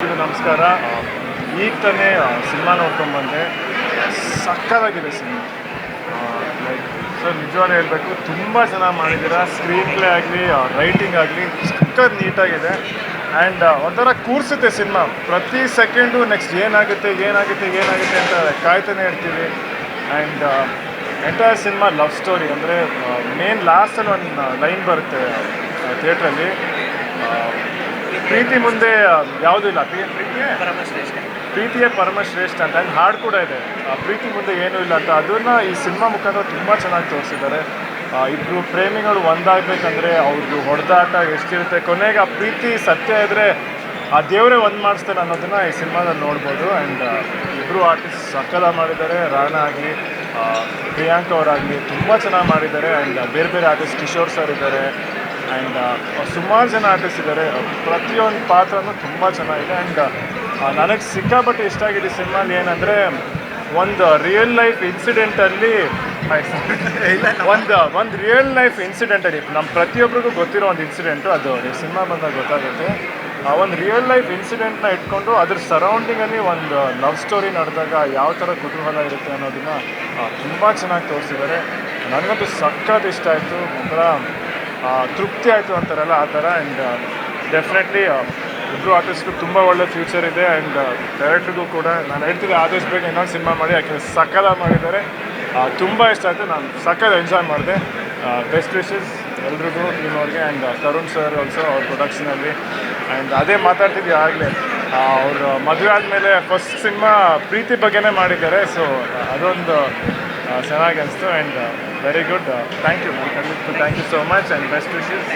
ನಮಸ್ಕಾರ. ಈಗ ತಾನೇ ಸಿನಿಮಾ ನೋಡ್ಕೊಂಡ್ಬಂದೆ. ಸಕ್ಕತ್ತಾಗಿದೆ ಸಿನಿಮಾ. ಲೈಕ್ ಸರ್ ನಿಜವಾಗ್ಲೂ ಹೇಳಬೇಕು, ತುಂಬ ಚೆನ್ನಾಗಿ ಮಾಡಿದ್ದೀರಾ. ಸ್ಕ್ರೀನ್ ಪ್ಲೇ ಆಗಲಿ, ರೈಟಿಂಗ್ ಆಗಲಿ ಸಕ್ಕತ್ ನೀಟಾಗಿದೆ. ಆ್ಯಂಡ್ ಒಂಥರ ಕೂರಿಸುತ್ತೆ ಸಿನಿಮಾ. ಪ್ರತಿ ಸೆಕೆಂಡು ನೆಕ್ಸ್ಟ್ ಏನಾಗುತ್ತೆ ಅಂತ ಕಾಯ್ತಾನೆ ಇರ್ತೀವಿ. And entire cinema love story. ಅಂದರೆ ಮೇನ್ ಲಾಸ್ಟಲ್ಲಿ ಒಂದು ಲೈನ್ ಬರುತ್ತೆ ಥಿಯೇಟ್ರಲ್ಲಿ, ಪ್ರೀತಿ ಮುಂದೆ ಯಾವುದೂ ಇಲ್ಲ, ಪ್ರೀತಿಯೇ ಪರಮಶ್ರೇಷ್ಠ ಅಂತ. ಆ್ಯಂಡ್ ಹಾಡು ಕೂಡ ಇದೆ, ಪ್ರೀತಿ ಮುಂದೆ ಏನೂ ಇಲ್ಲ ಅಂತ. ಅದನ್ನು ಈ ಸಿನಿಮಾ ಮುಖಾಂತರ ತುಂಬ ಚೆನ್ನಾಗಿ ತೋರಿಸಿದ್ದಾರೆ. ಇಬ್ಬರು ಪ್ರೇಮಿಗಳು ಒಂದಾಗಬೇಕಂದ್ರೆ ಅವ್ರದ್ದು ಹೊಡೆದಾಟ ಎಷ್ಟಿರುತ್ತೆ, ಕೊನೆಗೆ ಆ ಪ್ರೀತಿ ಸತ್ಯ ಇದ್ದರೆ ಆ ದೇವರೇ ಒಂದು ಮಾಡಿಸ್ತಾರೆ ಅನ್ನೋದನ್ನು ಈ ಸಿನಿಮಾದಲ್ಲಿ ನೋಡ್ಬೋದು. ಆ್ಯಂಡ್ ಇಬ್ಬರು ಆರ್ಟಿಸ್ಟ್ ಸಕ್ಕತ್ತಾಗಿ ಮಾಡಿದ್ದಾರೆ. ರಾಣಾ ಆಗಲಿ, ಪ್ರಿಯಾಂಕ ಅವರಾಗಲಿ ತುಂಬ ಚೆನ್ನಾಗಿ ಮಾಡಿದ್ದಾರೆ. ಆ್ಯಂಡ್ ಬೇರೆ ಬೇರೆ ಆರ್ಟಿಸ್ಟ್, ಕಿಶೋರ್ ಸರ್ ಇದ್ದಾರೆ. ಆ್ಯಂಡ್ ಸುಮಾರು ಜನ ಆರ್ಟಿಸ್ಟ್ ಇದ್ದಾರೆ. ಪ್ರತಿಯೊಂದು ಪಾತ್ರನೂ ತುಂಬ ಚೆನ್ನಾಗಿದೆ. ಆ್ಯಂಡ್ ನನಗೆ ಸಿಕ್ಕಾಪಟ್ಟೆ ಇಷ್ಟ ಆಗಿದೆ ಸಿನಿಮಾಲಿ ಏನಂದರೆ, ಒಂದು ರಿಯಲ್ ಲೈಫ್ ಇನ್ಸಿಡೆಂಟಲ್ಲಿ ಒಂದು ರಿಯಲ್ ಲೈಫ್ ಇನ್ಸಿಡೆಂಟಲ್ಲಿ ನಮ್ಮ ಪ್ರತಿಯೊಬ್ಬರಿಗೂ ಗೊತ್ತಿರೋ ಒಂದು ಇನ್ಸಿಡೆಂಟು, ಅದು ಸಿನಿಮಾ ಬಂದಾಗ ಗೊತ್ತಾಗುತ್ತೆ. ಒಂದು ರಿಯಲ್ ಲೈಫ್ ಇನ್ಸಿಡೆಂಟ್ನ ಇಟ್ಕೊಂಡು ಅದ್ರ ಸರೌಂಡಿಂಗಲ್ಲಿ ಒಂದು ಲವ್ ಸ್ಟೋರಿ ನಡೆದಾಗ ಯಾವ ಥರ ಕುತೂಹಲ ಇರುತ್ತೆ ಅನ್ನೋದನ್ನು ತುಂಬ ಚೆನ್ನಾಗಿ ತೋರಿಸಿದ್ದಾರೆ. ನನಗಂತೂ ಸಖತ್ ಇಷ್ಟ ಆಯಿತು. ಒಂಥರ ತೃಪ್ತಿ ಆಯಿತು ಅಂತಾರಲ್ಲ ಆ ಥರ. ಆ್ಯಂಡ್ ಡೆಫಿನೆಟ್ಲಿ ಇಬ್ಬರು ಆರ್ಟಿಸ್ಟ್ಗೂ ತುಂಬ ಒಳ್ಳೆ ಫ್ಯೂಚರ್ ಇದೆ. ಆ್ಯಂಡ್ ಡೈರೆಕ್ಟ್ರಿಗೂ ಕೂಡ ನಾನು ಹೇಳ್ತಿದ್ದೆ, ಆದಷ್ಟು ಬೇಗ ಇನ್ನೊಂದು ಸಿನಿಮಾ ಮಾಡಿ, ಯಾಕೆಂದರೆ ಸಕ್ಕತ್ತಾಗಿ ಮಾಡಿದ್ದಾರೆ. ತುಂಬ ಇಷ್ಟ ಆಯಿತು. ನಾನು ಸಕ್ಕತ್ ಎಂಜಾಯ್ ಮಾಡಿದೆ. ಬೆಸ್ಟ್ ವಿಶಸ್ ಎಲ್ರಿಗೂ, ಟೀಮ್ ಅವ್ರಿಗೆ. ಆ್ಯಂಡ್ ತರುಣ್ ಸರ್ ಆಲ್ಸೋ ಅವ್ರ ಪ್ರೊಡಕ್ಷನಲ್ಲಿ. ಆ್ಯಂಡ್ ಅದೇ ಮಾತಾಡ್ತಿದ್ವಿ ಆಗಲೇ, ಅವರು ಮದುವೆ ಆದಮೇಲೆ ಫಸ್ಟ್ ಸಿನಿಮಾ ಪ್ರೀತಿ ಬಗ್ಗೆನೇ ಮಾಡಿದ್ದಾರೆ. ಸೊ ಅದೊಂದು ಚೆನ್ನಾಗಿ ಅನಿಸ್ತು. And very good. Thank you. Thank you so much and best wishes.